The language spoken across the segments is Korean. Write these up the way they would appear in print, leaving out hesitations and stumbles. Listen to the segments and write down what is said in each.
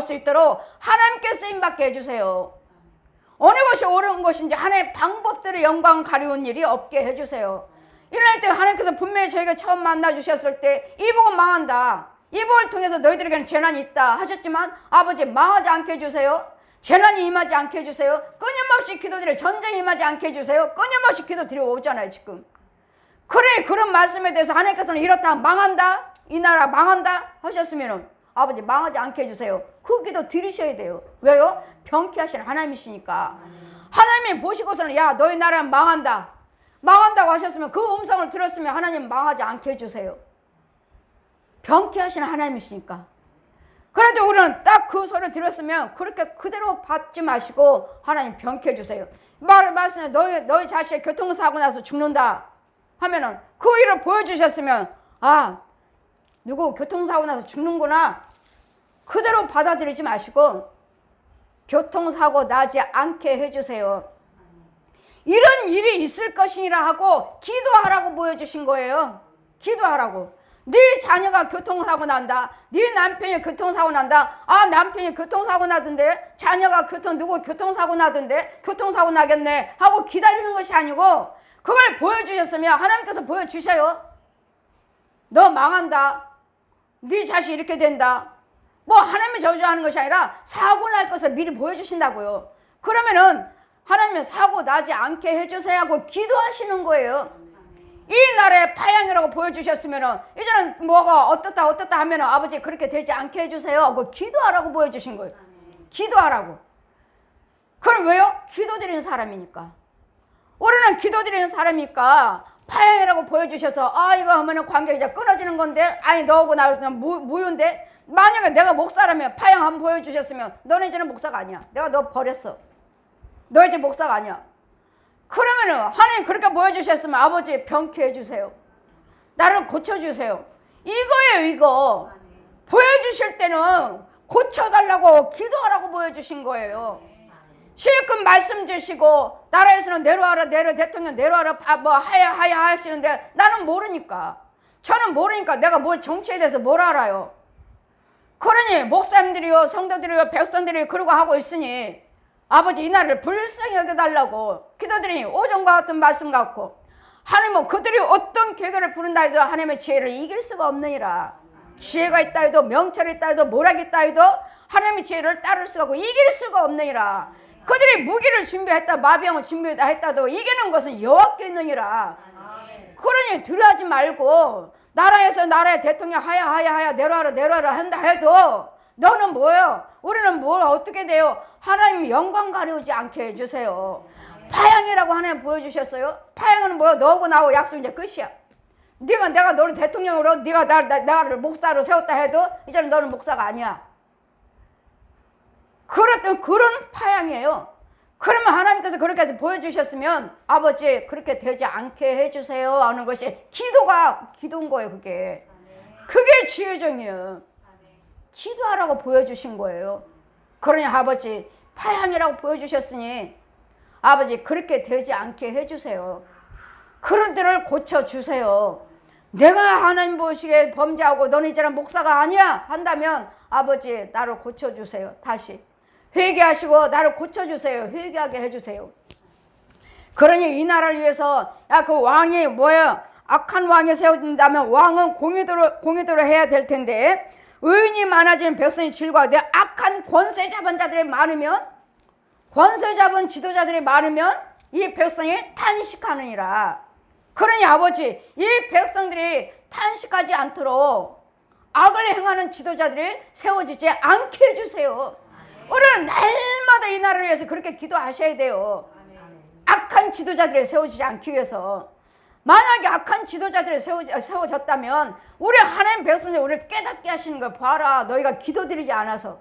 나올 수 있도록 하나님께 쓰임받게 해주세요. 어느 것이 옳은 것인지 하나님의 방법대로 영광 가리운 일이 없게 해주세요. 이럴 때 하나님께서 분명히 저희가 처음 만나 주셨을 때 이 복은 망한다, 이 복을 통해서 너희들에게는 재난이 있다 하셨지만 아버지 망하지 않게 해주세요. 재난이 임하지 않게 해주세요. 끊임없이 기도드려 전쟁이 임하지 않게 해주세요. 끊임없이 기도드려 오잖아요 지금. 그래, 그런 말씀에 대해서 하나님께서는 이렇다 망한다, 이 나라 망한다 하셨으면 아버지 망하지 않게 해주세요. 그 기도 들으셔야 돼요. 왜요? 병쾌하신 하나님이시니까. 하나님이 보시고서는 야 너희 나라는 망한다, 망한다고 하셨으면 그 음성을 들었으면 하나님 망하지 않게 해주세요. 병쾌하신 하나님이시니까. 그래도 우리는 딱 그 소리를 들었으면 그렇게 그대로 받지 마시고 하나님 병쾌해 주세요. 말씀에 너희 자식이 교통사고 나서 죽는다 하면은 그 일을 보여주셨으면 아 누구 교통사고 나서 죽는구나 그대로 받아들이지 마시고 교통사고 나지 않게 해주세요. 이런 일이 있을 것이라 하고 기도하라고 보여주신 거예요. 기도하라고. 네 자녀가 교통사고 난다, 네 남편이 교통사고 난다, 아 남편이 교통사고 나던데 자녀가 누구 교통사고 나던데 교통사고 나겠네 하고 기다리는 것이 아니고 그걸 보여주셨으면 하나님께서 보여주셔요. 너 망한다, 네 자식 이렇게 된다, 뭐 하나님이 저주하는 것이 아니라 사고 날 것을 미리 보여주신다고요. 그러면은 하나님은 사고 나지 않게 해주세요 하고 기도하시는 거예요. 이 나라의 파양이라고 보여주셨으면은 이제는 뭐가 어떻다 하면은 아버지 그렇게 되지 않게 해주세요 하고 기도하라고 보여주신 거예요. 기도하라고. 그럼 왜요? 기도드리는 사람이니까. 우리는 기도드리는 사람이니까 파양이라고 보여주셔서 아 이거 하면은 관계가 이제 끊어지는 건데 아니 너하고 나는 무효인데 만약에 내가 목사라면 파양 한번 보여주셨으면 너는 이제는 목사가 아니야. 내가 너 버렸어. 너 이제 목사가 아니야. 그러면은 하나님 그렇게 보여주셨으면 아버지 병쾌해 주세요. 나를 고쳐주세요. 이거예요 이거. 보여주실 때는 고쳐달라고 기도하라고 보여주신 거예요. 실컷 말씀 주시고 나라에서는 내려와라 대통령 내려와라 뭐 하야 하시는데 나는 모르니까. 저는 모르니까 내가 뭘 정치에 대해서 뭘 알아요. 그러니 목사님들이요 성도들이요 백성들이요 그러고 하고 있으니 아버지 이 나라를 불쌍히 여겨달라고 기도드리니 오전과 같은 말씀 같고 하나님은 그들이 어떤 계획을 부른다 해도 하나님의 지혜를 이길 수가 없느니라. 지혜가 있다 해도 명철이 있다 해도 모략이 있다 해도 하나님의 지혜를 따를 수가 없고 이길 수가 없느니라. 그들이 무기를 준비했다 마병을 준비했다도 이기는 것은 여호와께 있느니라. 그러니 두려워하지 말고 나라에서 나라의 대통령 하야 내려와라 한다 해도 너는 뭐예요? 우리는 뭘 어떻게 돼요? 하나님 영광 가려우지 않게 해주세요. 파양이라고 하나님 보여주셨어요. 파양은 뭐예요? 너하고 나하고 약속 이제 끝이야. 내가 너를 대통령으로 네가 나를 목사로 세웠다 해도 이제는 너는 목사가 아니야. 그런 파양이에요. 그러면 하나님께서 그렇게 해서 보여주셨으면 아버지 그렇게 되지 않게 해주세요 하는 것이 기도인 거예요. 그게 지혜정이에요. 기도하라고 보여주신 거예요. 그러니 아버지 파양이라고 보여주셨으니 아버지 그렇게 되지 않게 해주세요. 그런 데를 고쳐주세요. 내가 하나님 보시기에 범죄하고 너는 이제는 목사가 아니야 한다면 아버지 나를 고쳐주세요. 다시 회개하시고 나를 고쳐주세요. 회개하게 해주세요. 그러니 이 나라를 위해서 그 왕이 뭐예요? 악한 왕이 세워진다면 왕은 공의대로 해야 될 텐데 의인이 많아지면 백성이 즐거워하되 악한 권세 잡은 자들이 많으면 권세 잡은 지도자들이 많으면 이 백성이 탄식하느니라. 그러니 아버지 이 백성들이 탄식하지 않도록 악을 행하는 지도자들이 세워지지 않게 해주세요. 우리는 날마다 이 나라를 위해서 그렇게 기도하셔야 돼요. 악한 지도자들이 세워지지 않기 위해서. 만약에 악한 지도자들이 세워졌다면 우리 하나님 백성들이 우리를 깨닫게 하시는 걸 봐라. 너희가 기도드리지 않아서.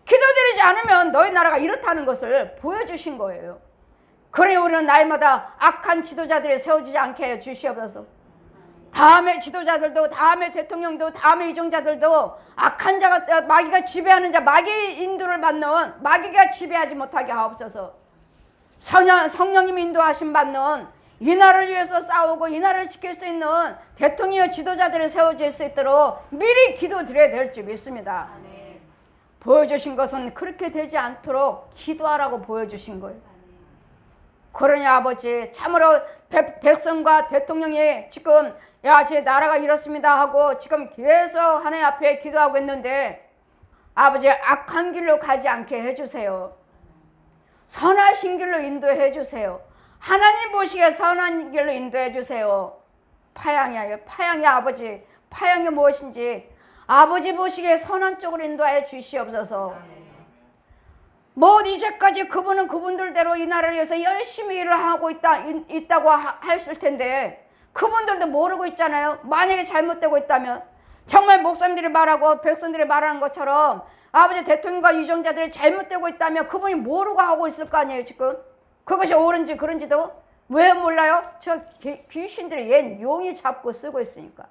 기도드리지 않으면 너희 나라가 이렇다는 것을 보여주신 거예요. 그러니 우리는 날마다 악한 지도자들이 세워지지 않게 해 주시옵소서. 다음의 지도자들도 다음의 대통령도 다음의 이종자들도 악한 자가 마귀가 지배하는 자 마귀 인도를 받는 마귀가 지배하지 못하게 하옵소서. 성령님이 인도하심 받는 이 나라를 위해서 싸우고 이 나라를 지킬 수 있는 대통령 지도자들이 세워질 수 있도록 미리 기도드려야 될 줄 믿습니다. 보여주신 것은 그렇게 되지 않도록 기도하라고 보여주신 거예요. 그러니 아버지 참으로 백성과 대통령이 지금 야, 제 나라가 이렇습니다 하고 지금 계속 하나님 앞에 기도하고 있는데 아버지 악한 길로 가지 않게 해주세요. 선하신 길로 인도해 주세요. 하나님 보시기에 선한 길로 인도해 주세요. 파양이야. 파양이 아버지. 파양이 무엇인지 아버지 보시기에 선한 쪽으로 인도하여 주시옵소서. 뭐 이제까지 그분은 그분들대로 이 나라를 위해서 열심히 일을 하고 있다고 했을 텐데 그분들도 모르고 있잖아요. 만약에 잘못되고 있다면 정말 목사님들이 말하고 백성들이 말하는 것처럼 아버지 대통령과 유정자들이 잘못되고 있다면 그분이 모르고 하고 있을 거 아니에요 지금. 그것이 옳은지 그런지도 왜 몰라요? 저 귀신들이 옛 용이 잡고 쓰고 있으니까.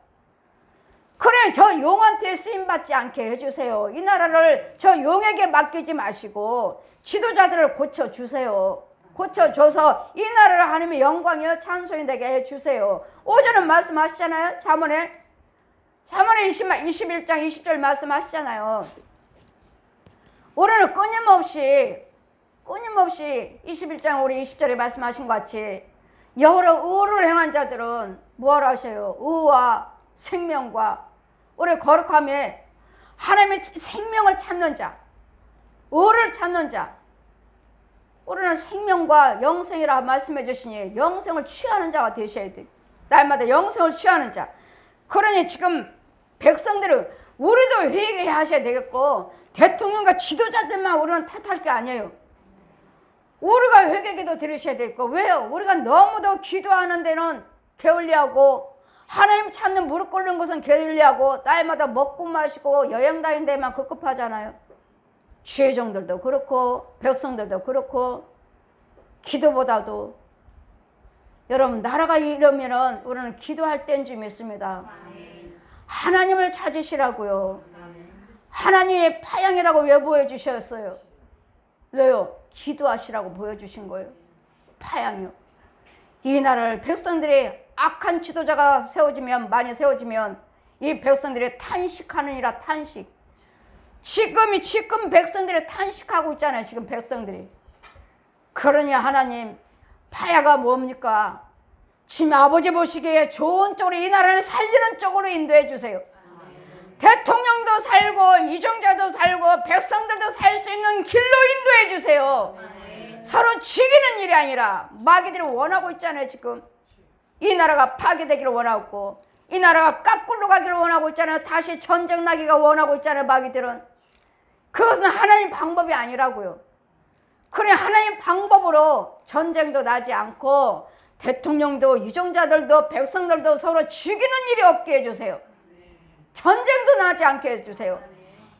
그래 저 용한테 쓰임받지 않게 해주세요. 이 나라를 저 용에게 맡기지 마시고 지도자들을 고쳐주세요. 고쳐줘서 이 나라를 하나님의 영광이요 찬송이 되게 해주세요. 오전에 말씀하시잖아요. 잠언에 21장 20절 말씀하시잖아요. 올해는 끊임없이 21장 우리 20절에 말씀하신 것 같이 여러 의를 행한 자들은 뭐하러 하셔요? 의와 생명과 우리 거룩함에 하나님의 생명을 찾는 자, 의를 찾는 자. 우리는 생명과 영생이라 말씀해 주시니 영생을 취하는 자가 되셔야 돼. 날마다 영생을 취하는 자. 그러니 지금 백성들은 우리도 회개하셔야 되겠고 대통령과 지도자들만 우리는 탓할 게 아니에요. 우리가 회개기도 들으셔야 되겠고. 왜요? 우리가 너무도 기도하는 데는 게을리하고 하나님 찾는 무릎 꿇는 것은 게을리하고 날마다 먹고 마시고 여행 다니는 데만 급급하잖아요. 지회종들도 그렇고 백성들도 그렇고 기도보다도 여러분 나라가 이러면은 우리는 기도할 때인 줄 믿습니다. 하나님을 찾으시라고요. 하나님의 파양이라고 왜 보여주셨어요? 왜요? 기도하시라고 보여주신 거예요. 파양이요. 이 나라를 백성들이 악한 지도자가 많이 세워지면 이 백성들이 탄식하느니라. 탄식. 지금 백성들이 탄식하고 있잖아요. 지금 백성들이. 그러니 하나님 파야가 뭡니까? 지금 아버지 보시기에 좋은 쪽으로 이 나라를 살리는 쪽으로 인도해 주세요. 대통령도 살고 이정자도 살고 백성들도 살 수 있는 길로 인도해 주세요. 서로 죽이는 일이 아니라 마귀들이 원하고 있잖아요. 지금 이 나라가 파괴되기를 원하고 이 나라가 깎굴로 가기를 원하고 있잖아요. 다시 전쟁 나기가 원하고 있잖아요. 마귀들은. 그것은 하나님 방법이 아니라고요. 그래 하나님 방법으로 전쟁도 나지 않고 대통령도 유정자들도 백성들도 서로 죽이는 일이 없게 해주세요. 전쟁도 나지 않게 해주세요.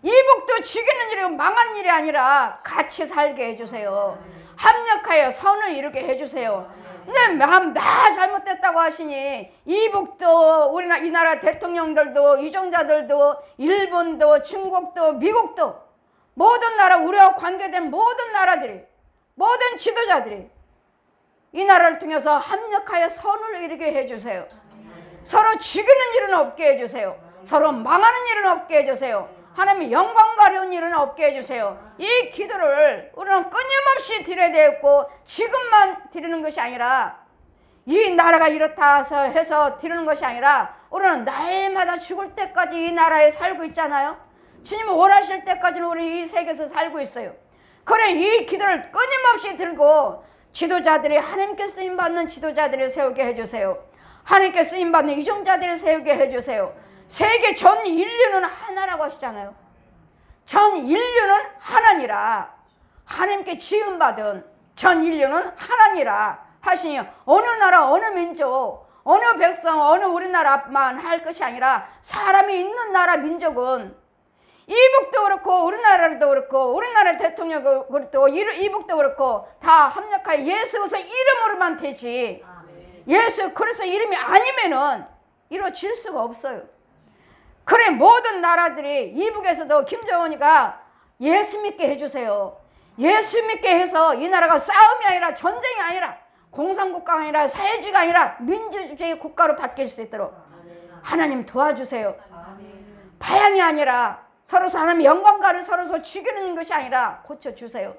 이복도 죽이는 일이고 망하는 일이 아니라 같이 살게 해주세요. 합력하여 선을 이루게 해주세요. 근데 나 잘못됐다고 하시니 이복도 우리나라 이 나라 대통령들도 유정자들도 일본도 중국도 미국도 모든 나라 우리와 관계된 모든 나라들이 모든 지도자들이 이 나라를 통해서 합력하여 선을 이루게 해주세요. 서로 죽이는 일은 없게 해주세요. 서로 망하는 일은 없게 해주세요. 하나님의 영광 가려운 일은 없게 해주세요. 이 기도를 우리는 끊임없이 드려야 되겠고 지금만 드리는 것이 아니라 이 나라가 이렇다 해서 드리는 것이 아니라 우리는 날마다 죽을 때까지 이 나라에 살고 있잖아요. 주님이 원하실 때까지는 우리 이 세계에서 살고 있어요. 그래 이 기도를 끊임없이 들고 지도자들이 하나님께 쓰임받는 지도자들을 세우게 해주세요. 하나님께 쓰임받는 이종자들을 세우게 해주세요. 세계 전 인류는 하나라고 하시잖아요. 전 인류는 하나니라. 하나님께 지음받은 전 인류는 하나니라 하시니 어느 나라 어느 민족 어느 백성 어느 우리나라만 할 것이 아니라 사람이 있는 나라 민족은 이북도 그렇고 우리나라도 그렇고 우리나라 대통령도 그렇고 이북도 그렇고 다 합력하여 예수 그리스도 이름으로만 되지 예수 그리스도 이름이 아니면은 이루어질 수가 없어요. 그래 모든 나라들이 이북에서도 김정은이가 예수 믿게 해주세요. 예수 믿게 해서 이 나라가 싸움이 아니라 전쟁이 아니라 공산국가가 아니라 사회주의가 아니라 민주주의 국가로 바뀔 수 있도록 하나님 도와주세요. 파양이 아니라 서로 하나님의 영광가를 서로 죽이는 것이 아니라 고쳐주세요.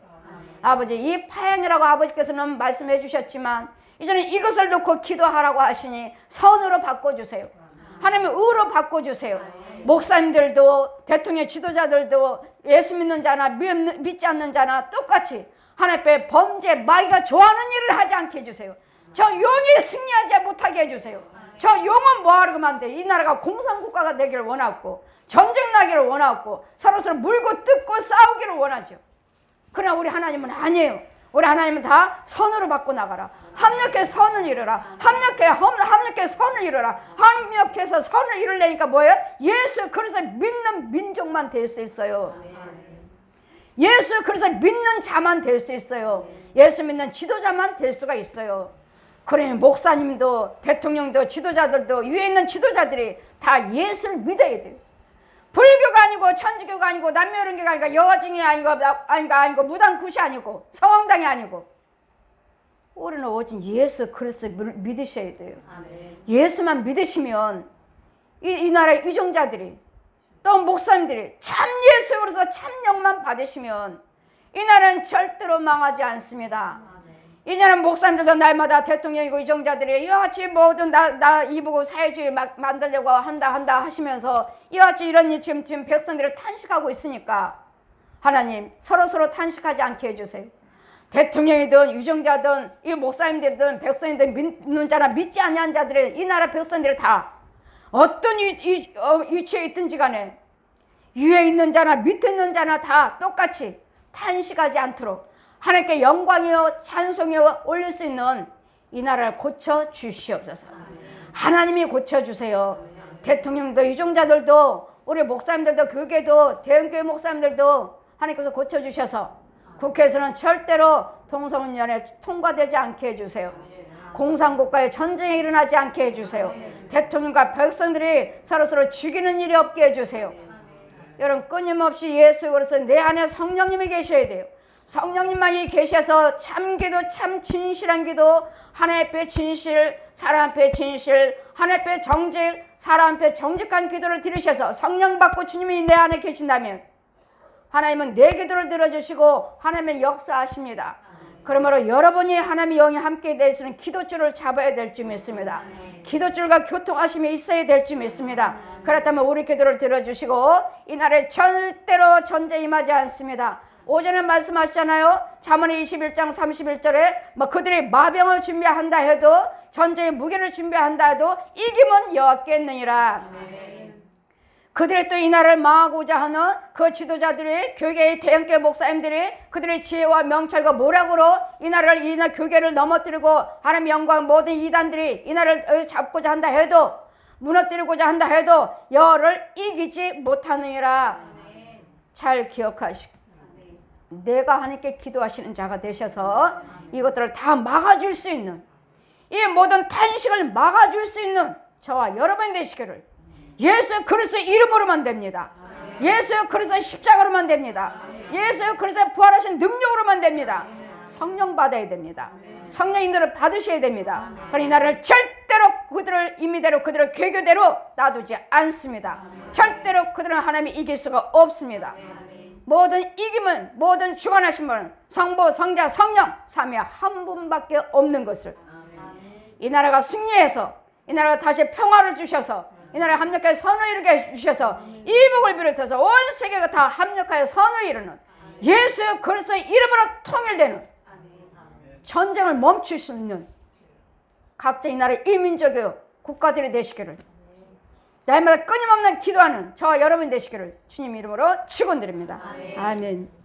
아버지, 이 파양이라고 아버지께서는 말씀해 주셨지만 이제는 이것을 놓고 기도하라고 하시니 선으로 바꿔주세요. 하나님의 의로 바꿔주세요. 목사님들도 대통령 지도자들도 예수 믿는 자나 믿지 않는 자나 똑같이 하나님 앞에 범죄, 마귀가 좋아하는 일을 하지 않게 해주세요. 저 용이 승리하지 못하게 해주세요. 저 용은 뭐하러 그만돼. 이 나라가 공산국가가 되기를 원하고 전쟁 나기를 원하고 서로서로 물고 뜯고 싸우기를 원하죠. 그러나 우리 하나님은 아니에요. 우리 하나님은 다 선으로 바꿔 나가라. 합력해 선을 이루라. 합력해 선을 이루라. 합력해서 선을 이루려니까 뭐예요? 예수 그리스도 믿는 민족만 될 수 있어요. 예수 그리스도 믿는 자만 될 수 있어요. 예수 믿는 지도자만 될 수가 있어요. 그러니 목사님도 대통령도 지도자들도 위에 있는 지도자들이 다 예수를 믿어야 돼요. 불교가 아니고 천주교가 아니고 남묘론교가 아니고 여중이 아니고 무당굿이 아니고 성황당이 아니고 우리는 오직 예수 그리스도 믿으셔야 돼요. 예수만 믿으시면 이 나라의 위종자들이 또 목사님들이 참 예수 그리스도 참 영만 받으시면 이 나라는 절대로 망하지 않습니다. 이제는 목사님들도 날마다 대통령이고 위종자들이 이와 같이 모든 나 이보고 사회주의 만들려고 한다 하시면서 이와 같이 이런 일 지금 백성들을 탄식하고 있으니까 하나님 서로 탄식하지 않게 해주세요. 대통령이든 위종자든 이 목사님들이든 백성이든 믿는 자나 믿지 아니한 자들이 이 나라 백성들이 다 어떤 위치에 있든지 간에 위에 있는 자나 밑에 있는 자나 다 똑같이 탄식하지 않도록 하나님께 영광이요 찬송이요 올릴 수 있는 이 나라를 고쳐 주시옵소서. 하나님이 고쳐주세요. 대통령도 위종자들도 우리 목사님들도 교계도 대형교회 목사님들도 하나님께서 고쳐주셔서 국회에서는 절대로 동성연애 통과되지 않게 해주세요. 공산국가의 전쟁이 일어나지 않게 해주세요. 대통령과 백성들이 서로 죽이는 일이 없게 해주세요. 여러분 끊임없이 예수 그리스도 내 안에 성령님이 계셔야 돼요. 성령님만이 계셔서 참 기도 참 진실한 기도 하나님 앞에 진실 사람 앞에 진실 하나님 앞에 정직 사람 앞에 정직한 기도를 들으셔서 성령 받고 주님이 내 안에 계신다면 하나님은 내 기도를 들어주시고 하나님은 역사하십니다. 그러므로 여러분이 하나님의 영이 함께 되시는 기도줄을 잡아야 될 줄 믿습니다. 기도줄과 교통하심이 있어야 될 줄 믿습니다. 그렇다면 우리 기도를 들어주시고 이 나라에 절대로 전쟁이 임하지 않습니다. 오전에 말씀하셨잖아요. 잠언의 21장 31절에 그들이 마병을 준비한다 해도 전쟁의 무기를 준비한다 해도 이김은 여호와께 있느니라. 그들이 또 이 나라를 망하고자 하는 그 지도자들이 교계의 대형교회 목사님들이 그들의 지혜와 명철과 모략으로 이 교계를 넘어뜨리고 하나님의 영광 모든 이단들이 이 나라를 잡고자 한다 해도 무너뜨리고자 한다 해도 여호와를 이기지 못하느니라. 잘 기억하시고 내가 하나님께 기도하시는 자가 되셔서 이것들을 다 막아줄 수 있는 이 모든 탄식을 막아줄 수 있는 저와 여러분이 되시기를 예수 그리스도 이름으로만 됩니다. 예수 그리스도 십자가로만 됩니다. 예수 그리스도 부활하신 능력으로만 됩니다. 성령 받아야 됩니다. 성령 인도를 받으셔야 됩니다. 그러니 이 나라를 절대로 그들을 임의대로 그들을 계교대로 놔두지 않습니다. 절대로 그들은 하나님이 이길 수가 없습니다. 모든 이김은 모든 주관하신 분은 성부 성자 성령 삼위 한 분밖에 없는 것을 이 나라가 승리해서 이 나라가 다시 평화를 주셔서 이 나라에 합력하여 선을 이루게 해주셔서 이복을 비롯해서 온 세계가 다 합력하여 선을 이루는 예수 그리스도의 이름으로 통일되는 전쟁을 멈출 수 있는 각자 이 나라의 이민족의 국가들이 되시기를 날마다 끊임없는 기도하는 저와 여러분이 되시기를 주님 이름으로 축원드립니다. 아멘.